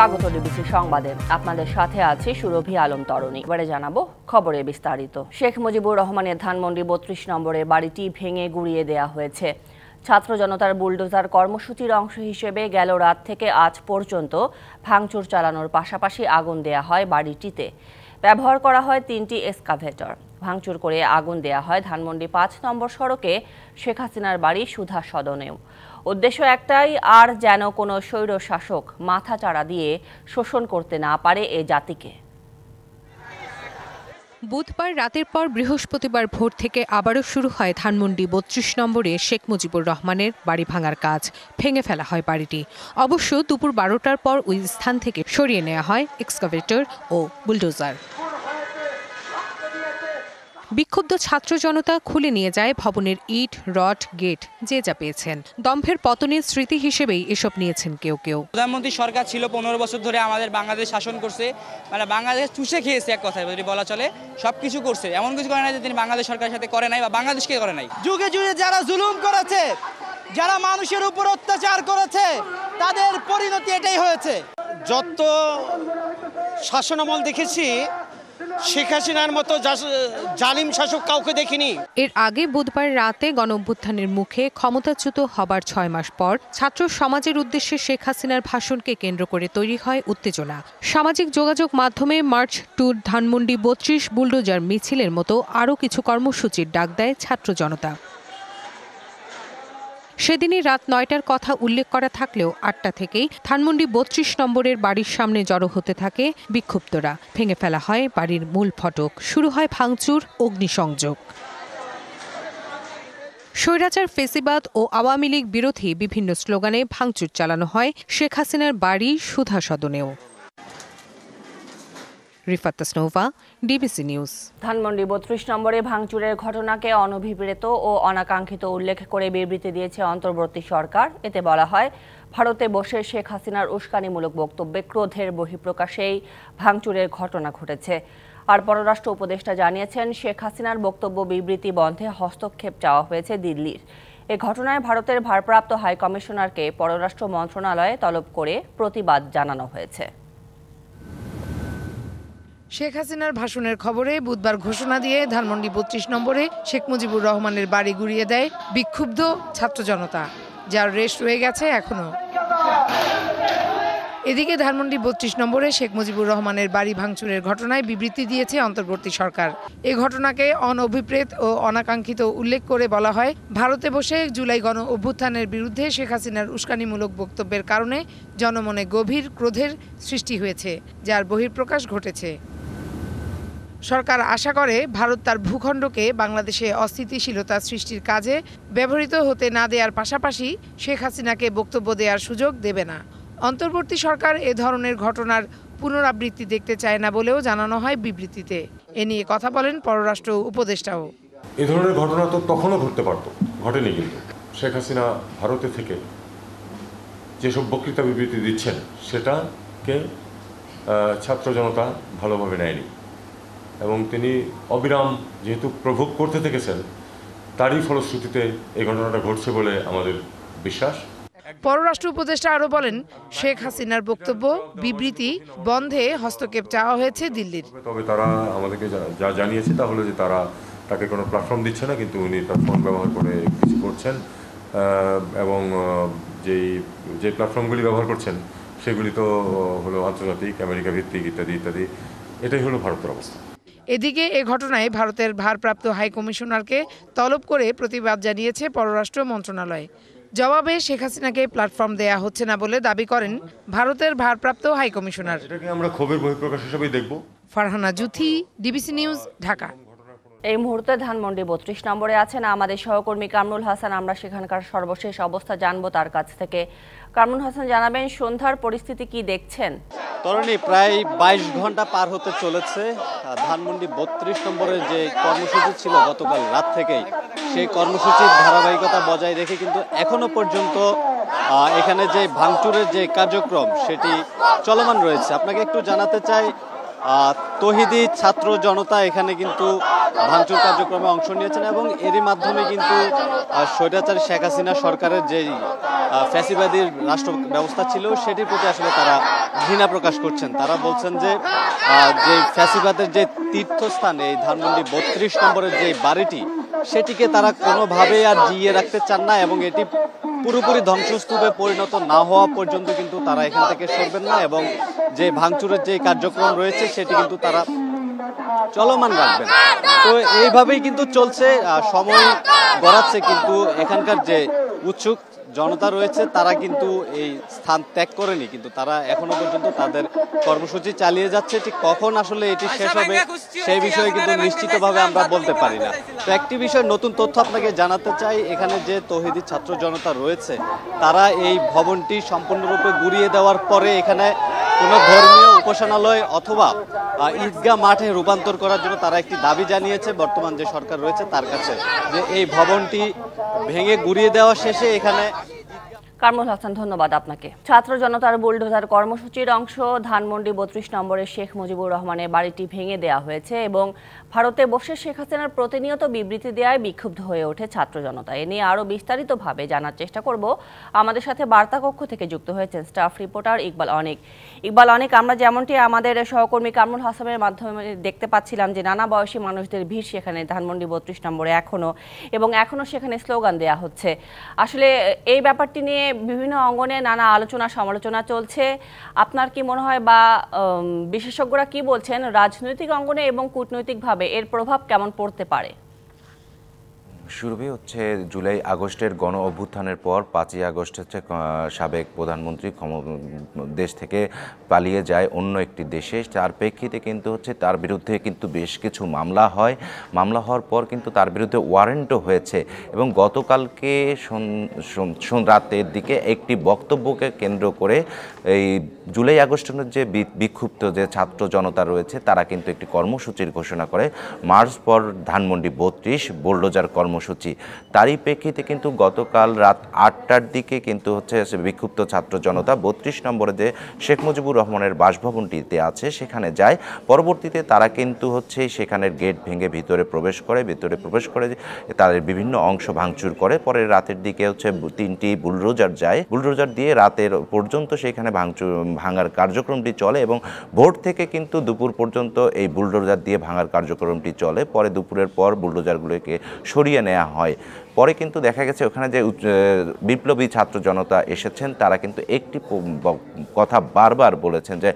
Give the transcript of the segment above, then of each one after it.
স্বাগত ডিবিসি সংবাদে। আপনাদের সাথে আছি সুরভি আলম তরণী। এবারে জানাবো খবরে বিস্তারিত। শেখ মুজিবুর রহমানের ধানমন্ডি ৩২ নম্বরে বাড়িটি ভেঙে গুঁড়িয়ে দেয়া হয়েছে। ছাত্র জনতার বুলডোজার কর্মসূচির অংশ হিসেবে গেল রাত থেকে আজ পর্যন্ত ভাঙচুর চালানোর পাশাপাশি আগুন দেয়া হয় বাড়িটিতে। ব্যবহার করা হয় ৩টি এক্সকাভেটর। ভাঙচুর করে আগুন দেয়া হয় ধানমন্ডি ৫ নম্বর সড়কে শেখ হাসিনার বাড়ি সুধা সদনেও। উদ্দেশ্য একটাই, আর যেন কোনো স্বৈর শাসক মাথাচাড়া দিয়ে শোষণ করতে না পারে এ জাতিকে। বুধবার রাতের পর বৃহস্পতিবার ভোর থেকে আবারও শুরু হয় ধানমন্ডি ৩২ নম্বরে শেখ মুজিবুর রহমানের বাড়ি ভাঙার কাজ। ভেঙে ফেলা হয় বাড়িটি। অবশ্য দুপুর ১২টার পর ওই স্থান থেকে সরিয়ে নেওয়া হয় এক্সকাভেটর ও বুলডোজার। বিক্ষুব্ধ ছাত্র জনতা খুলে নিয়ে যায় ভবনের ইট, রড, গেট যে যা পেয়েছেন। দম্ভের পতনের স্মৃতি হিসেবেই এসব নিয়েছেন কেউ কেউ। প্রধানমন্ত্রী সরকার ছিল ১৫ বছর ধরে আমাদের বাংলাদেশ শাসন করছে, মানে বাংলাদেশ চুষে খেয়েছে এক কথায় যদি বলা চলে। সবকিছু করছে, এমন কিছু করে নাই যে তিনি বাংলাদেশ সরকারের সাথে করে নাই বা বাংলাদেশকে করে নাই। যুগে যুগে যারা জুলুম করেছে, যারা মানুষের উপর অত্যাচার করেছে, তাদের পরিণতি এটাই হয়েছে। যত শাসনামল দেখেছি, শেখ হাসিনার মতো জালিম শাসক কাউকে দেখিনি। এর আগে বুধবার রাতে গণঅভ্যুত্থানের মুখে ক্ষমতাচ্যুত হবার ৬ মাস পর ছাত্র সমাজের উদ্দেশ্যে শেখ হাসিনার ভাষণকে কেন্দ্র করে তৈরি হয় উত্তেজনা। সামাজিক যোগাযোগ মাধ্যমে মার্চ ট্যুর, ধানমন্ডি ৩২, বুলডোজার মিছিলের মতো আরও কিছু কর্মসূচির ডাক দেয় ছাত্র জনতা। সেদিনই রাত ৯টার কথা উল্লেখ করা থাকলেও ৮টা থেকেই ধানমন্ডি ৩২ নম্বরের বাড়ির সামনে জড়ো হতে থাকে বিক্ষুব্ধরা। ভেঙে ফেলা হয় বাড়ির মূল ফটক। শুরু হয় ভাঙচুর, অগ্নিসংযোগ। স্বৈরাচার, ফেসিবাদ ও আওয়ামী লীগ বিরোধী বিভিন্ন স্লোগানে ভাঙচুর চালানো হয় শেখ হাসিনার বাড়ি সুধা সদনেও। Rifat Tasnova, DBC News. ধানমন্ডি ৩২ নম্বরে ভাঙচুরের ঘটনাকে অনভিপ্রেত ও অনাকাঙ্ক্ষিত উল্লেখ করে বিবৃতি দিয়েছে অন্তর্বর্তী সরকার। এতে বলা হয়, ভারতে বসে শেখ হাসিনার উস্কানিমূলক বক্তব্যে ক্রোধের বহিঃপ্রকাশেই ভাঙচুরের ঘটনা ঘটেছে। আর পররাষ্ট্র উপদেষ্টা জানিয়েছেন, শেখ হাসিনার বক্তব্য বিবৃতি বন্ধে হস্তক্ষেপ চাওয়া হয়েছে দিল্লির। এ ঘটনায় ভারতের ভারপ্রাপ্ত হাইকমিশনারকে পররাষ্ট্র মন্ত্রণালয়ে তলব করে প্রতিবাদ জানানো হয়েছে। শেখ হাসিনার ভাষণের খবরে বুধবার ঘোষণা দিয়ে ধানমন্ডি ৩২ নম্বরে শেখ মুজিবুর রহমানের বাড়ি গুঁড়িয়ে দেয় বিক্ষুব্ধ ছাত্র জনতা, যার রেশ রয়ে গেছে এখনো। এদিকে ধানমন্ডি ৩২ নম্বরে শেখ মুজিবুর রহমানের বাড়ি ভাঙচুরের ঘটনায় বিবৃতি দিয়েছে অন্তর্বর্তী সরকার। এ ঘটনাকে অনভিপ্রেত ও অনাকাঙ্ক্ষিত উল্লেখ করে বলা হয়, ভারতে বসে জুলাই গণ অভ্যুত্থানের বিরুদ্ধে শেখ হাসিনার উস্কানিমূলক বক্তব্যের কারণে জনমনে গভীর ক্রোধের সৃষ্টি হয়েছে, যার বহিঃপ্রকাশ ঘটেছে। সরকার আশা করে ভারত তার ভূখণ্ডকে বাংলাদেশে অস্থিতিশীলতা সৃষ্টির কাজে ব্যবহৃত হতে না দেওয়ার পাশাপাশি শেখ হাসিনাকে বক্তব্য দেওয়ার সুযোগ দেবে না। অন্তর্বর্তী সরকার এ ধরনের ঘটনার পুনরাবৃত্তি দেখতে চায় না বলেও জানানো হয় বিবৃতিতে। এ নিয়ে কথা বলেন পররাষ্ট্র উপদেষ্টাও। এ ধরনের ঘটনা তো তখনও ঘটতে পারত, ঘটেনি। কিন্তু শেখ হাসিনা ভারতে থেকে যেসব বক্তৃতা বিবৃতি দিচ্ছেন, সেটাকে ছাত্র জনতা ভালোভাবে নেয়নি এবং তিনি অবিরাম যেহেতু প্রভোগ করতে থেকেছেন, তারই ফলশ্রুতিতে এই ঘটনাটা ঘটছে বলে আমাদের বিশ্বাস। পররাষ্ট্র উপদেষ্টা আরও বলেন, শেখ হাসিনার বক্তব্য বিবৃতি বন্ধে হস্তক্ষেপ চাওয়া হয়েছে দিল্লির। তবে তারা আমাদেরকে যা জানিয়েছে তা হলো যে তারা তাকে কোনো প্ল্যাটফর্ম দিচ্ছে না, কিন্তু উনি তার ফোন ব্যবহার করে কিছু করছেন এবং যে প্ল্যাটফর্মগুলি ব্যবহার করছেন সেগুলি তো হলো আন্তর্জাতিক, আমেরিকা ভিত্তিক ইত্যাদি ইত্যাদি। এটাই হলো ভারতের অবস্থা। এদিকে এ ঘটনায় ভারতের ভারপ্রাপ্ত হাইকমিশনারকে তলব করে প্রতিবাদ জানিয়েছে পররাষ্ট্র মন্ত্রণালয়। জবাবে শেখ হাসিনাকে প্ল্যাটফর্ম দেয়া হচ্ছে না বলে দাবি করেন ভারতের ভারপ্রাপ্ত হাইকমিশনার। এটাকে আমরা ক্ষোভের বহিঃপ্রকাশ হিসেবেই দেখব। Farhana Juthi, DBC news, Dhaka. এই মুহূর্তে ধানমন্ডি ৩২ নম্বরে আছেন আমাদের সহকর্মী কামরুল হাসান। আমরা সেখানকার সর্বশেষ অবস্থা জানবো তার কাছ থেকে। কামরুল হাসান, জানাবেন সন্ধ্যার পরিস্থিতি কি দেখছেন? তরুণী, প্রায় ২২ ঘন্টা পার হতে চলেছে। ধানমন্ডি ৩২ নম্বরের যে কর্মসূচি ছিল গতকাল রাত থেকেই, সেই কর্মসূচির ধারাবাহিকতা বজায় রেখে কিন্তু এখনো পর্যন্ত এখানে যে ভাঙচুরের যে কার্যক্রম সেটি চলমান রয়েছে। আপনাকে একটু জানাতে চাই, তৌহিদি ছাত্র জনতা এখানে কিন্তু ভাঙচুর কার্যক্রমে অংশ নিয়েছেন এবং এরই মাধ্যমে কিন্তু স্বৈরাচারী শেখ হাসিনা সরকারের যে ফ্যাসিবাদী রাষ্ট্র ব্যবস্থা ছিল সেটির প্রতি আসলে তারা ঘৃণা প্রকাশ করছেন। তারা বলছেন যে ফ্যাসিবাদের যে তীর্থস্থান এই ধানমন্ডি ৩২ নম্বরের যে বাড়িটি সেটিকে তারা কোনোভাবে আর জিইয়ে রাখতে চান না এবং এটি পুরোপুরি ধ্বংসস্তূপে পরিণত না হওয়া পর্যন্ত কিন্তু তারা এখান থেকে সরবেন না এবং যে ভাঙচুরের যে কার্যক্রম রয়েছে সেটি কিন্তু তারা চলমান রাখবেন। তো এইভাবেই কিন্তু চলছে, সময় গড়াচ্ছে, কিন্তু এখানকার যে উৎসুক জনতা রয়েছে তারা কিন্তু এই স্থান ত্যাগ করেনি, কিন্তু তারা এখনো পর্যন্ত তাদের কর্মসূচি চালিয়ে যাচ্ছে। ঠিক কখন আসলে এটি শেষ হবে সেই বিষয়ে কিন্তু নিশ্চিতভাবে আমরা বলতে পারি না। তো একটি বিষয় নতুন তথ্য আপনাকে জানাতে চাই, এখানে যে তৌহিদি ছাত্র জনতা রয়েছে তারা এই ভবনটি সম্পূর্ণরূপে গুড়িয়ে দেওয়ার পরে এখানে কোনো ধর্মীয় উপাসনালয় অথবা ঈদগাহ মাঠে রূপান্তর করার জন্য তারা একটি দাবি জানিয়েছে বর্তমান যে সরকার রয়েছে তার কাছে, যে এই ভবনটি ভেঙে গুড়িয়ে দেওয়া শেষে এখানে। কামরুল হাসান, ধন্যবাদ আপনাকে। ছাত্র জনতার বুলডোজার কর্মসূচির অংশ ধানমন্ডি ৩২ নম্বরের শেখ মুজিবুর রহমানের বাড়িটি ভেঙে দেওয়া হয়েছে এবং ভারতে বসে শেখ হাসিনার প্রতিনিয়ত বিবৃতি দেওয়ায় বিক্ষুব্ধ হয়ে ওঠে ছাত্র জনতা। এ নিয়ে আরও বিস্তারিতভাবে জানার চেষ্টা করব। আমাদের সাথে বার্তা কক্ষ থেকে যুক্ত হয়েছেন স্টাফ রিপোর্টার ইকবাল অনেক। আমরা যেমনটি আমাদের সহকর্মী কামরুল হাসানের মাধ্যমে দেখতে পাচ্ছিলাম যে নানা বয়সী মানুষদের ভিড় সেখানে ধানমন্ডি ৩২ নম্বরে এখনো সেখানে স্লোগান দেওয়া হচ্ছে। আসলে এই ব্যাপারটি নিয়ে বিভিন্ন অঙ্গনে নানা আলোচনা সমালোচনা চলছে। আপনার কি মনে হয় বা বিশেষজ্ঞরা কি বলছেন রাজনৈতিক অঙ্গনে এবং কূটনৈতিকভাবে এর প্রভাব কেমন পড়তে পারে? শুরুই হচ্ছে জুলাই আগস্টের গণ অভ্যুত্থানের পর ৫ই আগস্ট হচ্ছে সাবেক প্রধানমন্ত্রী দেশ থেকে পালিয়ে যায় অন্য একটি দেশে। তার প্রেক্ষিতে কিন্তু হচ্ছে তার বিরুদ্ধে কিন্তু বেশ কিছু মামলা হয়। মামলা হওয়ার পর কিন্তু তার বিরুদ্ধে ওয়ারেন্টও হয়েছে এবং গতকালকে রাতের দিকে একটি বক্তব্যকে কেন্দ্র করে এই জুলাই আগস্টের যে বিক্ষুব্ধ যে ছাত্র জনতা রয়েছে তারা কিন্তু একটি কর্মসূচির ঘোষণা করে, মার্চ ফর ধানমন্ডি ৩২ বুলডোজার কর্মসূচি। তারই প্রেক্ষিতে কিন্তু গতকাল রাত ৮টার দিকে কিন্তু হচ্ছে বিক্ষুব্ধ ছাত্র জনতা ৩২ নম্বরে যে শেখ মুজিবুর রহমানের বাসভবনটিতে আছে সেখানে যায়। পরবর্তীতে তারা কিন্তু হচ্ছে সেখানের গেট ভেঙে ভিতরে প্রবেশ করে তাদের বিভিন্ন অংশ ভাঙচুর করে। পরে রাতের দিকে হচ্ছে 3টি বুলডোজার দিয়ে রাতের পর্যন্ত সেখানে ভাঙার কার্যক্রমটি চলে এবং ভোর থেকে কিন্তু দুপুর পর্যন্ত এই বুলডোজার দিয়ে ভাঙার কার্যক্রমটি চলে। পরে দুপুরের পর বুলডোজারগুলোকে সরিয়ে নেওয়া হয়। পরে কিন্তু দেখা গেছে ওখানে যে বিপ্লবী ছাত্র জনতা এসেছেন তারা কিন্তু একটি কথা বারবার বলেছেন যে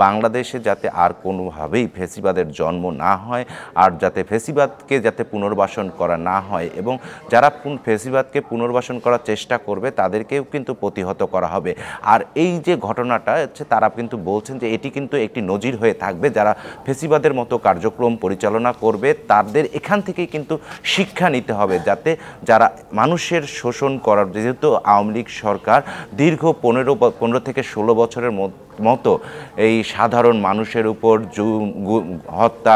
বাংলাদেশে যাতে আর কোনোভাবেই ফ্যাসিবাদের জন্ম না হয়, আর যাতে ফ্যাসিবাদকে যাতে পুনর্বাসন করা না হয় এবং যারা ফ্যাসিবাদকে পুনর্বাসন করার চেষ্টা করবে তাদেরকেও কিন্তু প্রতিহত করা হবে। আর এই যে ঘটনাটা হচ্ছে তারা কিন্তু বলছেন যে এটি কিন্তু একটি নজির হয়ে থাকবে, যারা ফ্যাসিবাদের মতো কার্যক্রম পরিচালনা করবে তাদের এখান থেকেই কিন্তু শিক্ষা নিতে হবে, যাতে যারা মানুষের শোষণ করার, যেহেতু আওয়ামী লীগ সরকার দীর্ঘ 15 থেকে 16 বছরের মতো এই সাধারণ মানুষের উপর হত্যা,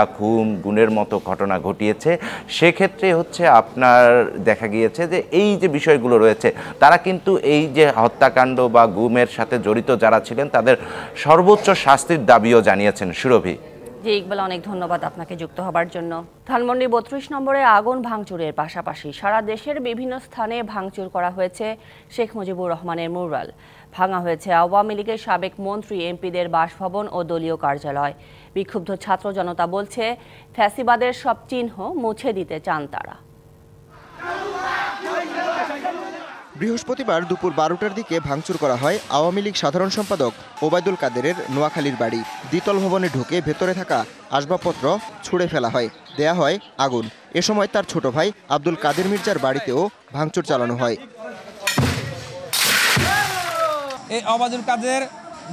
গুমের মতো ঘটনা ঘটিয়েছে, সেক্ষেত্রে হচ্ছে আপনার দেখা গিয়েছে যে এই যে বিষয়গুলো রয়েছে তারা কিন্তু এই যে হত্যাকাণ্ড বা গুমের সাথে জড়িত যারা ছিলেন তাদের সর্বোচ্চ শাস্তির দাবিও জানিয়েছেন। সুরভি। জি ইকবাল, অনেক ধন্যবাদ আপনাকে যুক্ত হবার জন্য। ধানমন্ডি ৩২ নম্বরে আগুন ভাঙচুরের পাশাপাশি সারা দেশের বিভিন্ন স্থানে ভাঙচুর করা হয়েছে শেখ মুজিবুর রহমানের মুরাল। ভাঙা হয়েছে আওয়ামী লীগের সাবেক মন্ত্রী এমপিদের বাসভবন ও দলীয় কার্যালয়। বিক্ষুব্ধ ছাত্র জনতা বলছে ফ্যাসিবাদের সব চিহ্ন মুছে দিতে চান তারা। বৃহস্পতিবার দুপুর 12টার দিকে ভাঙচুর করা হয় আওয়ামী লীগ সাধারণ সম্পাদক ওবায়দুল কাদেরের নোয়াখালীর বাড়ি। দ্বিতল ভবনে ঢুকে ভেতরে থাকা আসবাবপত্র ছুঁড়ে ফেলা হয়, দেয়া হয় আগুন। এ সময় তার ছোট ভাই আব্দুল কাদের মির্জার বাড়িতেও ভাঙচুর চালানো হয়। এই ওবায়দুল কাদের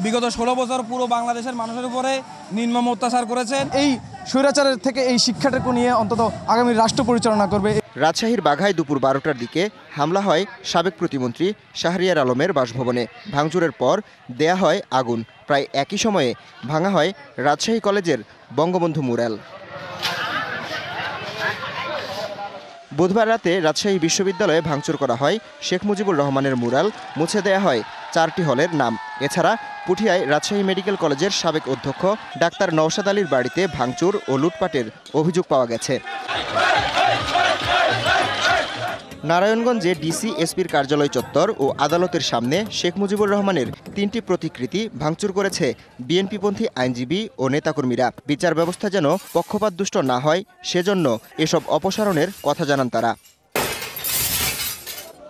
বিগত 16 বছর পুরো বাংলাদেশের মানুষের উপরে নির্মম অত্যাচার করেছেন। এই স্বৈরাচারের থেকে এই শিক্ষাটুকু নিয়ে অন্তত আগামী রাষ্ট্র পরিচালনা করবে। রাজশাহীর বাঘায় দুপুর 12টার দিকে হামলা হয় সাবেক প্রতিমন্ত্রী শাহরিয়ার আলমের বাসভবনে। ভাঙচুরের পর দেয়া হয় আগুন। প্রায় একই সময়ে ভাঙা হয় রাজশাহী কলেজের বঙ্গবন্ধু মুরাল। বুধবার রাতে রাজশাহী বিশ্ববিদ্যালয়ে ভাঙচুর করা হয় শেখ মুজিবুর রহমানের মুরাল, মুছে দেয়া হয় 4টি হলের নাম। এছাড়া পুঠিয়ায় রাজশাহী মেডিকেল কলেজের সাবেক অধ্যক্ষ ডাক্তার নওশাদ আলীর বাড়িতে ভাঙচুর ও লুটপাটের অভিযোগ পাওয়া গেছে। নারায়ণগঞ্জে ডিসি এসপির কার্যালয় চত্বর ও আদালতের সামনে শেখ মুজিবুর রহমানের 3টি প্রতিকৃতি ভাঙচুর করেছে বিএনপিপন্থী আইনজীবী ও নেতাকর্মীরা। বিচার ব্যবস্থা যেন পক্ষপাতদুষ্ট না হয় সেজন্য এসব অপসারণের কথা জানান তারা।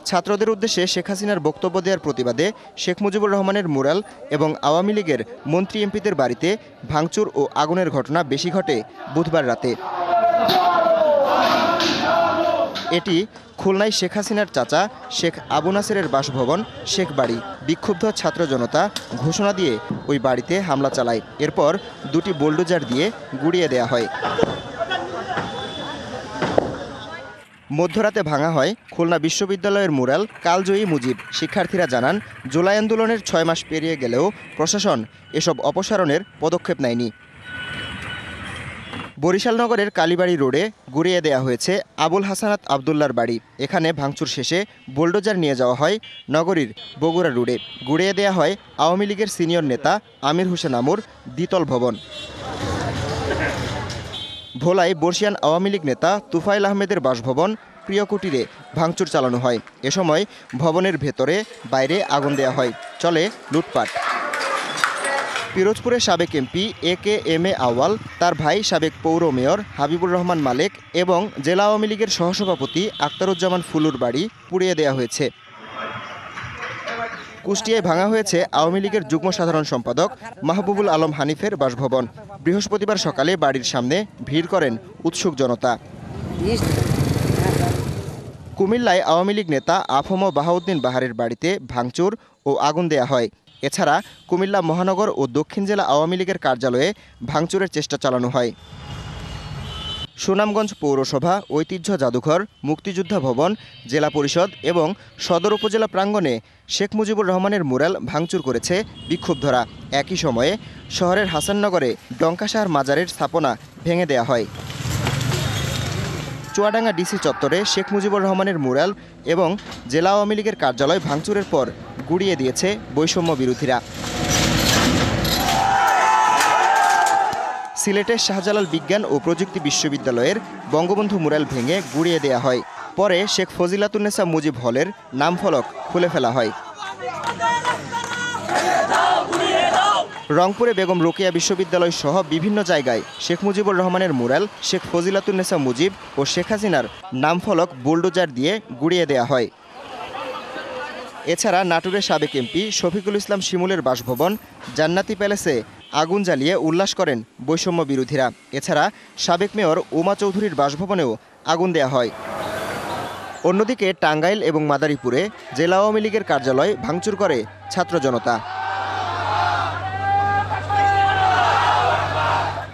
ছাত্রদের উদ্দেশ্যে শেখ হাসিনার বক্তব্য দেওয়ার প্রতিবাদে শেখ মুজিবুর রহমানের মুরাল এবং আওয়ামী লীগের মন্ত্রী এমপিদের বাড়িতে ভাঙচুর ও আগুনের ঘটনা বেশি ঘটে বুধবার রাতে। এটি খুলনায় শেখ হাসিনার চাচা শেখ আবু নাসেরের বাসভবন শেখ বাড়ি। বিক্ষুব্ধ ছাত্র জনতা ঘোষণা দিয়ে ওই বাড়িতে হামলা চালায়। এরপর 2টি বুলডোজার দিয়ে গুড়িয়ে দেয়া হয়। মধ্যরাতে ভাঙা হয় খুলনা বিশ্ববিদ্যালয়ের মুরাল কালজয়ী মুজিব। শিক্ষার্থীরা জানান, জুলাই আন্দোলনের 6 মাস পেরিয়ে গেলেও প্রশাসন এসব অপসারণের পদক্ষেপ নেয়নি। বরিশাল নগরের কালীবাড়ি রোডে গুড়িয়ে দেয়া হয়েছে আবুল হাসানাত আবদুল্লার বাড়ি। এখানে ভাঙচুর শেষে বুলডোজার নিয়ে যাওয়া হয় নগরীর বগুড়া রোডে। গুড়িয়ে দেয়া হয় আওয়ামী লীগের সিনিয়র নেতা আমির হোসেন আমুর দ্বিতল ভবন। ভোলায় বর্ষিয়ান আওয়ামী লীগ নেতা তুফাইল আহমেদের বাসভবন প্রিয় কুটিরে ভাঙচুর চালানো হয়। এ সময় ভবনের ভেতরে বাইরে আগুন দেয়া হয়। চলে লুটপাট। পিরোজপুরের সাবেক এমপি AKM আওয়াল, তার ভাই সাবেক পৌর মেয়র হাবিবুর রহমান মালেক এবং জেলা আওয়ামী লীগের সহসভাপতি আখতারুজ্জামান ফুলুর বাড়ি পুড়িয়ে দেওয়া হয়েছে। কুষ্টিয়ায় ভাঙা হয়েছে আওয়ামী লীগের যুগ্ম সাধারণ সম্পাদক মাহবুবুল আলম হানিফের বাসভবন। বৃহস্পতিবার সকালে বাড়ির সামনে ভিড় করেন উৎসুক জনতা। কুমিল্লায় আওয়ামী লীগ নেতা আফম বাহাউদ্দিন বাহারের বাড়িতে ভাঙচুর ও আগুন দেয়া হয়। এছাড়া কুমিল্লা মহানগর ও দক্ষিণ জেলা আওয়ামী লীগের কার্যালয়ে ভাঙচুরের চেষ্টা চালানো হয়। সুনামগঞ্জ পৌরসভা, ঐতিহ্য জাদুঘর, মুক্তিযোদ্ধা ভবন, জেলা পরিষদ এবং সদর উপজেলা প্রাঙ্গণে শেখ মুজিবুর রহমানের মুরাল ভাঙচুর করেছে বিক্ষুব্ধরা। একই সময়ে শহরের হাসাননগরে ডঙ্কাশার মাজারের স্থাপনা ভেঙে দেয়া হয়। চুয়াডাঙ্গা ডিসি চত্বরে শেখ মুজিবুর রহমানের মুরাল এবং জেলা আওয়ামী লীগের কার্যালয় ভাঙচুরের পর গুড়িয়ে দিয়েছে বৈষম্য বিরোধীরা। সিলেটের শাহজালাল বিজ্ঞান ও প্রযুক্তি বিশ্ববিদ্যালয়ের বঙ্গবন্ধু মুরাল ভেঙে গুড়িয়ে দেয়া হয়। পরে শেখ ফজিলাতুন্নেসা মুজিব হলের নামফলক খুলে ফেলা হয়। রংপুরে বেগম রোকেয়া বিশ্ববিদ্যালয় সহ বিভিন্ন জায়গায় শেখ মুজিবুর রহমানের মুরাল, শেখ ফজিলাতুন্নেসা মুজিব ও শেখ হাসিনার নামফলক বুলডোজার দিয়ে গুড়িয়ে দেয়া হয়। এছাড়া নাটোরের সাবেক এমপি শফিকুল ইসলাম শিমুলের বাসভবন জান্নাতি প্যালেসে আগুন জ্বালিয়ে উল্লাস করেন বৈষম্য বিরোধীরা। এছাড়া সাবেক মেয়র উমা চৌধুরীর বাসভবনেও আগুন দেয়া হয়। অন্যদিকে টাঙ্গাইল এবং মাদারীপুরে জেলা আওয়ামী লীগের কার্যালয় ভাঙচুর করে ছাত্র জনতা।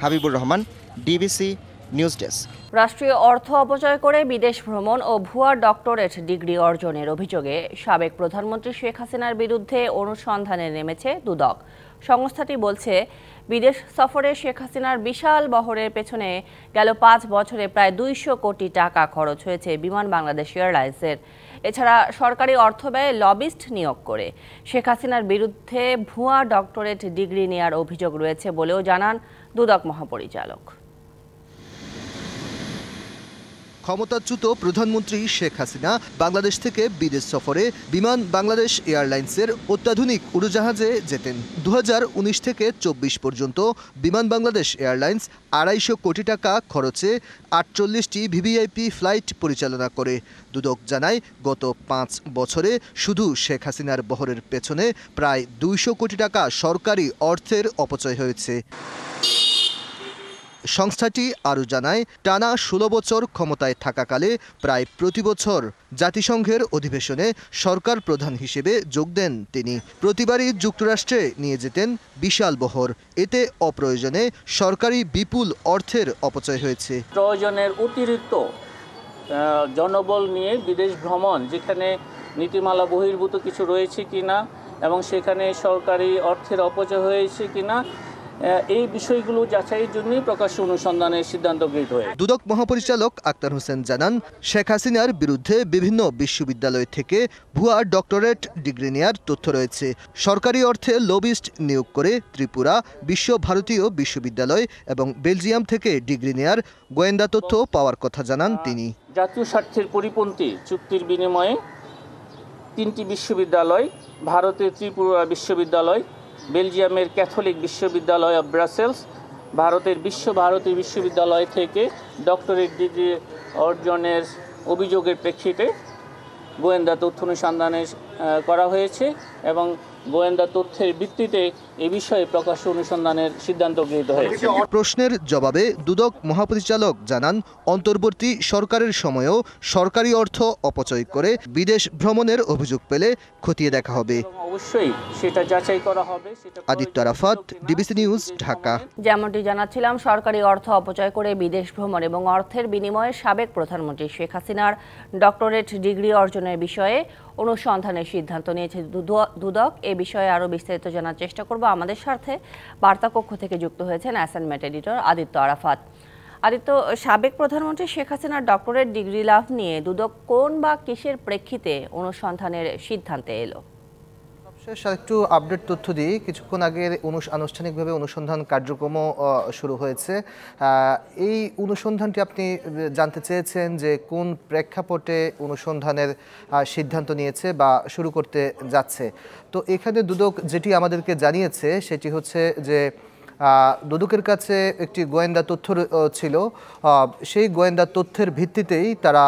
Habibur Rahman, DBC News desk. রাষ্ট্রীয় অর্থ অপচয় করে বিদেশ ভ্রমণ ও ভুয়া ডক্টরেট ডিগ্রি অর্জনের অভিযোগে সাবেক প্রধানমন্ত্রী শেখ হাসিনার বিরুদ্ধে অনুসন্ধানে নেমেছে দুদক। সংস্থাটি বলছে, বিদেশ সফরে শেখ হাসিনার বিশাল বহরের পেছনে গেল 5 বছরে প্রায় 200 কোটি টাকা খরচ হয়েছে বিমান বাংলাদেশ এয়ারলাইন্সের। এছাড়া সরকারি অর্থ ব্যয়ে লবিস্ট নিয়োগ করে শেখ হাসিনার বিরুদ্ধে ভুয়া ডক্টরেট ডিগ্রি নেওয়ার অভিযোগ রয়েছে বলেও জানান দুদক মহাপরিচালক। ক্ষমতাচ্যুত প্রধানমন্ত্রী শেখ হাসিনা বাংলাদেশ থেকে বিদেশ সফরে বিমান বাংলাদেশ এয়ারলাইন্সের অত্যাধুনিক উড়োজাহাজে যেতেন। 2019 থেকে 24 পর্যন্ত বিমান বাংলাদেশ এয়ারলাইন্স 250 কোটি টাকা খরচে 48টি ভিভিআইপি ফ্লাইট পরিচালনা করে। দুদক জানায়, গত 5 বছরে শুধু শেখ হাসিনার বহরের পেছনে প্রায় 200 কোটি টাকা সরকারি অর্থের অপচয় হয়েছে। সংস্থাটি আরও জানায়, টানা 16 বছর ক্ষমতায় থাকাকালে প্রায় প্রতি বছর জাতিসংঘের অধিবেশনে সরকার প্রধান হিসেবে যোগ দেন তিনি। প্রতিবারই যুক্তরাষ্ট্রে নিয়ে যেতেন বিশাল বহর। এতে অপ্রয়োজনে সরকারি বিপুল অর্থের অপচয় হয়েছে। প্রয়োজনের অতিরিক্ত জনবল নিয়ে বিদেশ ভ্রমণ, যেখানে নীতিমালা বহির্ভূত কিছু রয়েছে কিনা এবং সেখানে সরকারি অর্থের অপচয় হয়েছে কিনা এই বিষয়গুলো যাচাইয়ের জন্যই প্রকাশ্য অনুসন্ধানের সিদ্ধান্ত গৃহীত হয়েছে। দুদক মহাপরিচালক আক্তার হোসেন জানান, শেখ হাসিনার বিরুদ্ধে বিভিন্ন বিশ্ববিদ্যালয় থেকে ভুয়া ডক্টরেট ডিগ্রি নেওয়ার তথ্য রয়েছে। সরকারি অর্থে লবিস্ট নিয়োগ করে ত্রিপুরা, বিশ্বভারতীয় বিশ্ববিদ্যালয় এবং বেলজিয়াম থেকে ডিগ্রি নেওয়ার গোয়েন্দা তথ্য পাওয়ার কথা জানান তিনি। জাতীয় স্বার্থের পরিপন্থী চুক্তির বিনিময়ে 3টি বিশ্ববিদ্যালয়, ভারতের ত্রিপুরা বিশ্ববিদ্যালয়, বেলজিয়ামের ক্যাথলিক বিশ্ববিদ্যালয় অব ব্রাসেলস, ভারতের বিশ্বভারতী বিশ্ববিদ্যালয় থেকে ডক্টরেট ডিগ্রি অর্জনের অভিযোগের প্রেক্ষিতে গোয়েন্দা তথ্য অনুসন্ধানে করা হয়েছে এবং গোয়েন্দা তথ্যের ভিত্তিতে এ বিষয়ে প্রকাশ্য অনুসন্ধানের সিদ্ধান্ত গৃহীত হয়েছে। প্রশ্নের জবাবে দুদক মহাপরিচালক জানান, অন্তর্বর্তী সরকারের সময়েও সরকারি অর্থ অপচয় করে বিদেশ ভ্রমণের অভিযোগ পেলে খতিয়ে দেখা হবে। অবশ্যই সেটা যাচাই করা হবে। Aditya Arafat, DBC news, Dhaka. যেমনটি জানাচ্ছিলাম, সরকারি অর্থ অপচয় করে বিদেশ ভ্রমণ এবং অর্থের বিনিময়ে সাবেক প্রধানমন্ত্রী শেখ হাসিনার ডক্টরেট ডিগ্রি অর্জনের বিষয়ে অনুসন্ধানের সিদ্ধান্ত নিয়েছে দুদক। এ বিষয়ে আরও বিস্তারিত জানার চেষ্টা করব। আমাদের সাথে বার্তা কক্ষ থেকে যুক্ত হয়েছেন অ্যাসাইনমেন্ট এডিটর আদিত্য আরাফাত। আদিত্য, সাবেক প্রধানমন্ত্রী শেখ হাসিনার ডক্টরেট ডিগ্রি লাভ নিয়ে দুদক কোন বা কিসের প্রেক্ষিতে অনুসন্ধানের সিদ্ধান্তে এলো? একটু আপডেট তথ্য দিই। কিছুক্ষণ আগে আনুষ্ঠানিকভাবে অনুসন্ধান কার্যক্রমও শুরু হয়েছে। এই অনুসন্ধানটি আপনি জানতে চেয়েছেন যে কোন প্রেক্ষাপটে অনুসন্ধানের সিদ্ধান্ত নিয়েছে বা শুরু করতে যাচ্ছে। তো এখানে দুদক যেটি আমাদেরকে জানিয়েছে সেটি হচ্ছে যে দুদকের কাছে একটি গোয়েন্দা তথ্য ছিল, সেই গোয়েন্দা তথ্যের ভিত্তিতেই তারা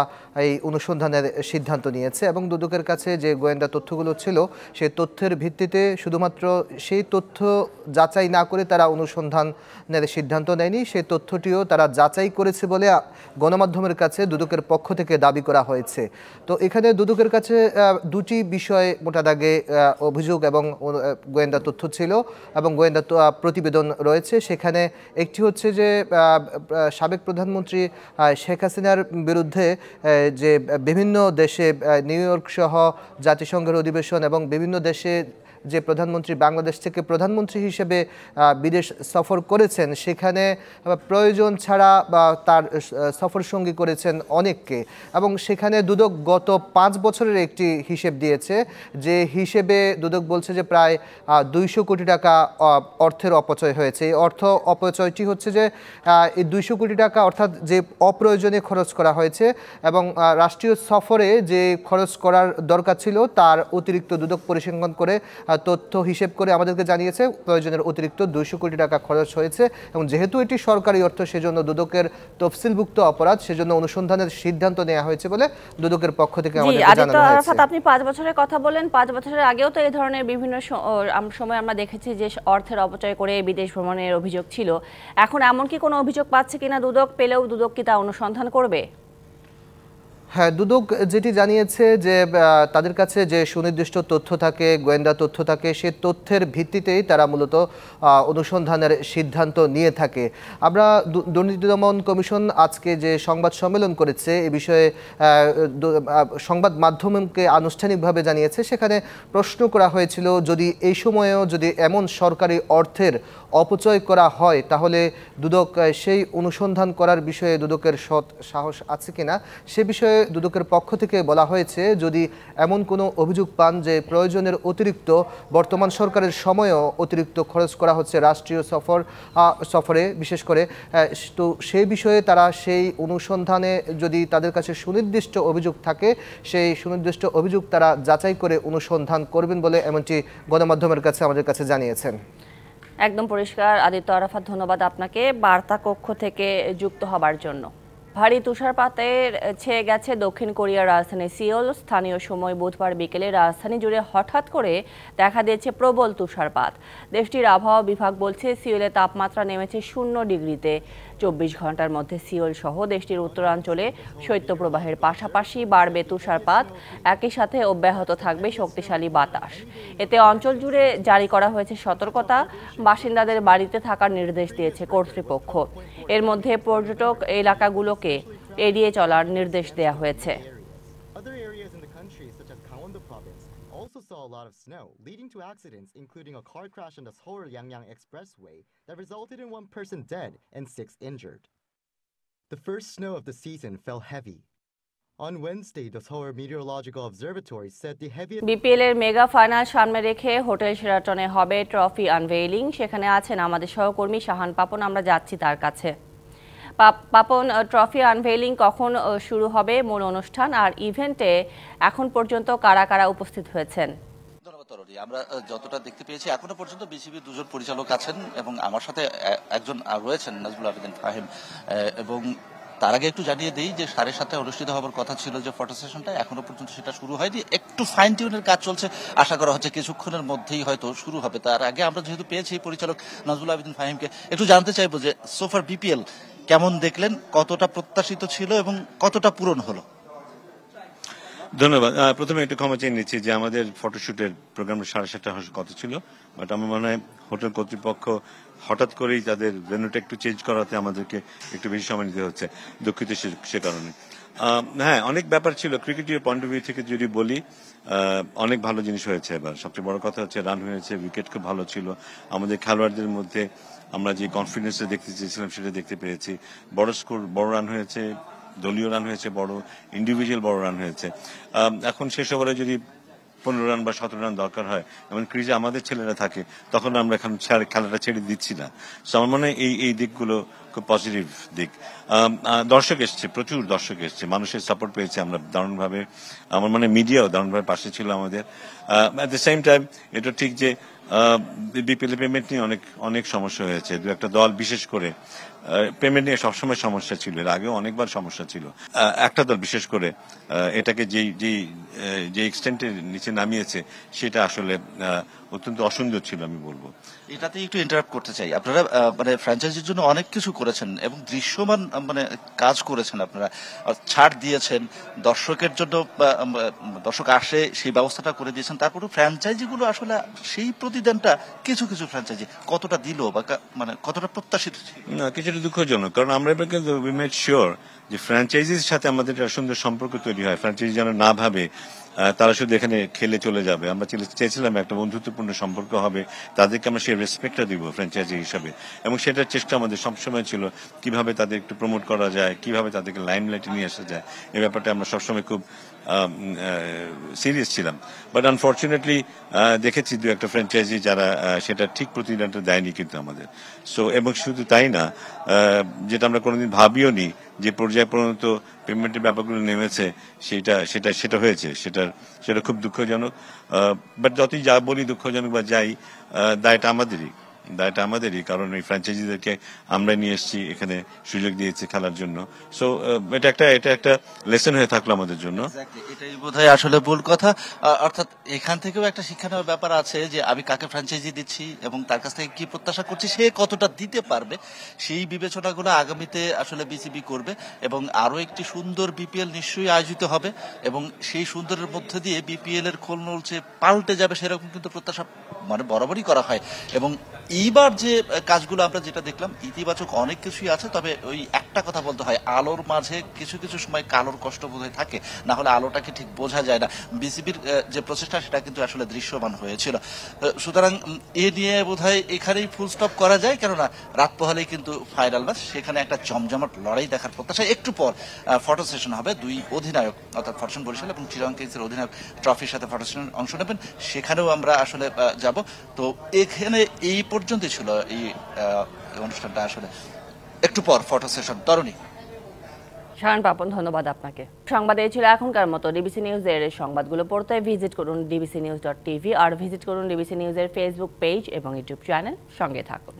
এই অনুসন্ধানের সিদ্ধান্ত নিয়েছে এবং দুদকের কাছে যে গোয়েন্দা তথ্যগুলো ছিল সেই তথ্যের ভিত্তিতে শুধুমাত্র সেই তথ্য যাচাই না করে তারা অনুসন্ধানের সিদ্ধান্ত নেয়নি, সেই তথ্যটিও তারা যাচাই করেছে বলে গণমাধ্যমের কাছে দুদকের পক্ষ থেকে দাবি করা হয়েছে। তো এখানে দুদকের কাছে দুটি বিষয় মোটা দাগে অভিযোগ এবং গোয়েন্দা তথ্য ছিল এবং গোয়েন্দা প্রতিবেদন রয়েছে। সেখানে একটি হচ্ছে যে সাবেক প্রধানমন্ত্রী শেখ হাসিনার বিরুদ্ধে যে বিভিন্ন দেশে নিউ ইয়র্ক সহ জাতিসংঘের অধিবেশন এবং বিভিন্ন দেশে যে প্রধানমন্ত্রী বাংলাদেশ থেকে প্রধানমন্ত্রী হিসেবে বিদেশ সফর করেছেন, সেখানে প্রয়োজন ছাড়া তার সফর সঙ্গী করেছেন অনেককে এবং সেখানে দুদক গত 5 বছরের একটি হিসেব দিয়েছে, যে হিসেবে দুদক বলছে যে প্রায় 200 কোটি টাকা অর্থের অপচয় হয়েছে। এই অর্থ অপচয়টি হচ্ছে যে এই 200 কোটি টাকা অর্থাৎ যে অপ্রয়োজনে খরচ করা হয়েছে এবং রাষ্ট্রীয় সফরে যে খরচ করার দরকার ছিল তার অতিরিক্ত দুদক পরিসংখ্যান করে তথ্য হিসেব করে আমাদেরকে জানিয়েছে প্রয়োজনের অতিরিক্ত 200 কোটি টাকা খরচ হয়েছে এবং যেহেতু এটি সরকারি অর্থ সেজন্য দুদকের তফসিলভুক্ত অপরাধ, সেজন্য অনুসন্ধানের সিদ্ধান্ত নেওয়া হয়েছে বলে দুদকের পক্ষ থেকে আমাদেরকে জানানো হয়েছে। আপনি 5 বছরের কথা বলেন, 5 বছরের আগেও তো এই ধরনের বিভিন্ন সময় আমরা দেখেছি যে অর্থের অপচয় করে বিদেশ ভ্রমণের অভিযোগ ছিল। এখন এমন কি কোনো অভিযোগ পাচ্ছে কিনা দুদক? পেলেও দুদক কি তা অনুসন্ধান করবে? হ্যাঁ, দুদক যেটি জানিয়েছে যে তাদের কাছে যে সুনির্দিষ্ট তথ্য থাকে, গোয়েন্দা তথ্য থাকে, সে তথ্যের ভিত্তিতেই তারা মূলত অনুসন্ধানের সিদ্ধান্ত নিয়ে থাকে। আমরা দুর্নীতি দমন কমিশন আজকে যে সংবাদ সম্মেলন করেছে এ বিষয়ে সংবাদ মাধ্যমকে আনুষ্ঠানিকভাবে জানিয়েছে। সেখানে প্রশ্ন করা হয়েছিল যদি এই সময়েও যদি এমন সরকারি অর্থের অপচয় করা হয় তাহলে দুদক সেই অনুসন্ধান করার বিষয়ে দুদকের সৎ সাহস আছে কিনা, সে বিষয়ে দুদকের পক্ষ থেকে বলা হয়েছে যদি এমন কোনো অভিযোগ পান যে প্রয়োজনের অতিরিক্ত বর্তমান সরকারের সময়ও অতিরিক্ত খরচ করা হচ্ছে রাষ্ট্রীয় সফরে বিশেষ করে, তো সেই বিষয়ে তারা সেই অনুসন্ধানে যদি তাদের কাছে সুনির্দিষ্ট অভিযোগ থাকে সেই সুনির্দিষ্ট অভিযোগ তারা যাচাই করে অনুসন্ধান করবেন বলে এমনটি গণমাধ্যমের কাছে আমাদের কাছে জানিয়েছেন। একদম পরিষ্কার। আদিত্য আরাফাত, ধন্যবাদ আপনাকে বার্তা কক্ষ থেকে যুক্ত হবার জন্য। ভারী তুষারপাতের ছেয়ে গেছে দক্ষিণ কোরিয়ার রাজধানী সিওল। স্থানীয় সময় বুধবার বিকেলে রাজধানী জুড়ে হঠাৎ করে দেখা দিয়েছে প্রবল তুষারপাত। দেশটির আবহাওয়া বিভাগ বলছে সিওলে তাপমাত্রা নেমেছে 0 ডিগ্রিতে। 24 ঘন্টার মধ্যে সিওল সহ দেশটির উত্তরাঞ্চলে শৈত্যপ্রবাহের পাশাপাশি বাড়বে তুষারপাত, একই সাথে অব্যাহত থাকবে শক্তিশালী বাতাস। এতে অঞ্চল জুড়ে জারি করা হয়েছে সতর্কতা, বাসিন্দাদের বাড়িতে থাকার নির্দেশ দিয়েছে কর্তৃপক্ষ। এর মধ্যে পর্যটক এলাকাগুলোকে এড়িয়ে চলার নির্দেশ দেওয়া হয়েছে। saw a lot of snow, leading to accidents, including a car crash on the Seoul-Yangyang Expressway that resulted in 1 person dead and 6 injured. The first snow of the season fell heavy. On Wednesday, the Seoul Meteorological Observatory said the heaviest BPL এর mega final সামনে রেখে hotel শেরাটনে হবে trophy আনভেইলিং। সেখানে আছেন আমাদের সহকর্মী শাহান পাপন, আমরা যাচ্ছি তার কাছে। পাপন, ট্রফি আনভেইলিং কখন শুরু হবে মূল অনুষ্ঠান, আর ইভেন্টে এখন পর্যন্ত কারা কারা উপস্থিত হয়েছেন? আমরা যতটা দেখতে পেয়েছি এখনো পর্যন্ত বিসিবির 2 জন পরিচালক আছেন এবং আমার সাথে একজন রয়েছেন নাজবুল আবেদিন ফাহিম। এবং তার আগে একটু জানিয়ে দিই যে 7:30 অনুষ্ঠিত হওয়ার কথা ছিল যে ফটো সেশনটা, এখনো পর্যন্ত সেটা শুরু হয়নি। একটু ফাইন টিউনের কাজ চলছে, আশা করা হচ্ছে কিছুক্ষণের মধ্যেই হয়তো শুরু হবে। তার আগে আমরা যেহেতু পেয়েছি পরিচালক নাজবুল আবেদিন ফাহিমকে, একটু জানতে চাইবো যে সোফার বিপিএল কেমন দেখলেন, কতটা প্রত্যাশিত ছিল এবং কতটা পূরণ হলো? ধন্যবাদ। প্রথমে একটু ক্ষমা চেয়ে নিচ্ছি যে আমাদের ফটোশুটের প্রোগ্রামটা 7:30 হওয়ার কথা ছিল, বাট আমার মনে হয় হোটেল কর্তৃপক্ষ হঠাৎ করেই তাদের ভেন্যুটা একটু চেঞ্জ করাতে আমাদেরকে একটু বেশি সময় নিতে হচ্ছে, দুঃখিত সে কারণে। হ্যাঁ, অনেক ব্যাপার ছিল। ক্রিকেটের পয়েন্ট অফ ভিউ থেকে যদি বলি, অনেক ভালো জিনিস হয়েছে এবার। সবচেয়ে বড় কথা হচ্ছে রান হয়েছে, উইকেট খুব ভালো ছিল। আমাদের খেলোয়াড়দের মধ্যে আমরা যে কনফিডেন্সটা দেখতে চেয়েছিলাম সেটা দেখতে পেয়েছি। বড় স্কোর, বড় রান হয়েছে, দলীয় রান হয়েছে, বড় ইন্ডিভিজুয়াল বড় রান হয়েছে। এখন শেষ ওভারে যদি 15 রান বা 17 রান দরকার হয়, এমন ক্রিজে আমাদের ছেলেরা থাকে, তখন আমরা এখন খেলাটা ছেড়ে দিচ্ছি না। সো আমার মনে হয় এই দিকগুলো খুব পজিটিভ দিক। দর্শক এসছে, প্রচুর দর্শক এসছে, মানুষের সাপোর্ট পেয়েছে আমরা দারুণভাবে। আমার মনে হয় মিডিয়াও দারুণভাবে পাশে ছিল আমাদের। অ্যাট দ্য সেম টাইম এটা ঠিক যে বিপিএল পেমেন্ট নিয়ে অনেক সমস্যা হয়েছে। 2-1টা দল বিশেষ করে পেমেন্ট নিয়ে সবসময় সমস্যা ছিল, এর আগেও অনেকবার সমস্যা ছিল। একটা দল বিশেষ করে এটাকে যে এক্সটেন্টের নিচে নামিয়েছে সেটা আসলে অত্যন্ত অসুন্দর ছিল আমি বলবো। এটাতে একটু ইন্টারাপ্ট করতে চাই। আপনারা মানে ফ্র্যাঞ্চাইজির জন্য অনেক কিছু করেছেন এবং দৃশ্যমান মানে কাজ করেছেন, আপনারা ছাড় দিয়েছেন দর্শকের জন্য, দর্শক আসে সেই ব্যবস্থাটা করে দিয়েছেন। তারপরে ফ্র্যাঞ্চাইজিগুলো আসলে সেই প্রতিদানটা কিছু ফ্র্যাঞ্চাইজি কতটা দিল বা মানে কতটা প্রত্যাশিত ছিল? না, কিছুটা দুঃখজনক, কারণ আমরা এবার কিন্তু উই মেড শিওর যে ফ্র্যাঞ্চাইজির সাথে আমাদের একটা সুন্দর সম্পর্ক তৈরি হয়। ফ্র্যাঞ্চাইজি যেন না ভাবে তারা শুধু এখানে খেলে চলে যাবে। আমরা চেয়েছিলাম একটা বন্ধুত্বপূর্ণ সম্পর্ক হবে, তাদেরকে আমরা সেই রেসপেক্টটা দিব ফ্র্যাঞ্চাইজি হিসাবে, এবং সেটার চেষ্টা আমাদের সবসময় ছিল কিভাবে তাদের একটু প্রমোট করা যায়, কিভাবে তাদেরকে লাইমলাইটে নিয়ে আসা যায়। এই ব্যাপারটা আমরা সবসময় খুব সিরিয়াস ছিলাম। বাট আনফর্চুনেটলি দেখেছি 2-1টা ফ্র্যাঞ্চাইজি যারা সেটা ঠিক প্রতিদানটা দেয়নি কিন্তু আমাদের। সো এবং শুধু তাই না, যেটা আমরা কোনোদিন ভাবিও নি যে পর্যায়ে পর্যন্ত পেমেন্টের ব্যাপারগুলো নেমেছে সেটা হয়েছে, সেটা খুব দুঃখজনক। বাট যতই যা বলি দুঃখজনক বা যাই, দায়টা আমাদেরই, কারণ এই ফ্র্যাঞ্চাইজিদেরকে আমরা নিয়ে এসেছি, এখানে সুযোগ দিয়েছি খেলার জন্য। সো এটা একটা লেসন হয়ে থাকলো আমাদের জন্য। এটাই বোধহয় আসলে ভুল কথা। অর্থাৎ এখান থেকেও একটা শিক্ষা নেওয়ার ব্যাপার আছে যে আমি কাকে ফ্র্যাঞ্চাইজি দিচ্ছি এবং তার কাছ থেকে কি প্রত্যাশা করছি, সে কতটা দিতে পারবে, সেই বিবেচনাগুলো আগামীতে আসলে বিসিবি করবে এবং আরো একটি সুন্দর বিপিএল নিশ্চয়ই আয়োজিত হবে এবং সেই সুন্দরের মধ্যে দিয়ে বিপিএল এর খোল নলচে পাল্টে যাবে, সেরকম কিন্তু প্রত্যাশা মানে বরাবরই করা হয়। এবং এইবার যে কাজগুলো আমরা যেটা দেখলাম ইতিবাচক অনেক কিছুই আছে, তবে ওই একটা কথা বলতে হয়, আলোর মাঝে কিছু সময় কালোর কষ্ট বোধহয় থাকে, না হলে আলোটাকে ঠিক বোঝা যায় না। বিসিবির যে প্রচেষ্টা সেটা কিন্তু আসলে দৃশ্যমান হয়েছিল। সুতরাং এ নিয়ে বোধহয় এখানেই ফুল স্টপ করা যায়, কেননা রাত পোহালেই কিন্তু ফাইনাল ম্যাচ, সেখানে একটা জমজমাট লড়াই দেখার প্রত্যাশা। একটু পর ফটো সেশন হবে, 2 অধিনায়ক অর্থাৎ ফরচুন বরিশাল এবং চিটাগং কিংসের অধিনায়ক ট্রফির সাথে ফটো সেশন অংশ নেবেন, সেখানেও আমরা আসলে যাব। তো এখানে এই পর্যন্তই ছিল এই অনুষ্ঠানটা। আসলে একটু পর ফটো সেশন। তরুণী, শাহান পাপন, ধন্যবাদ আপনাকে। সংবাদ এই ছিল এখনকার মতো। ডিবিসি নিউজের সংবাদগুলো পড়তে ভিজিট করুন dbcnews.tv আর ভিজিট করুন ডিবিসি নিউজের ফেসবুক পেজ এবং ইউটিউব চ্যানেল। সঙ্গে থাকুন।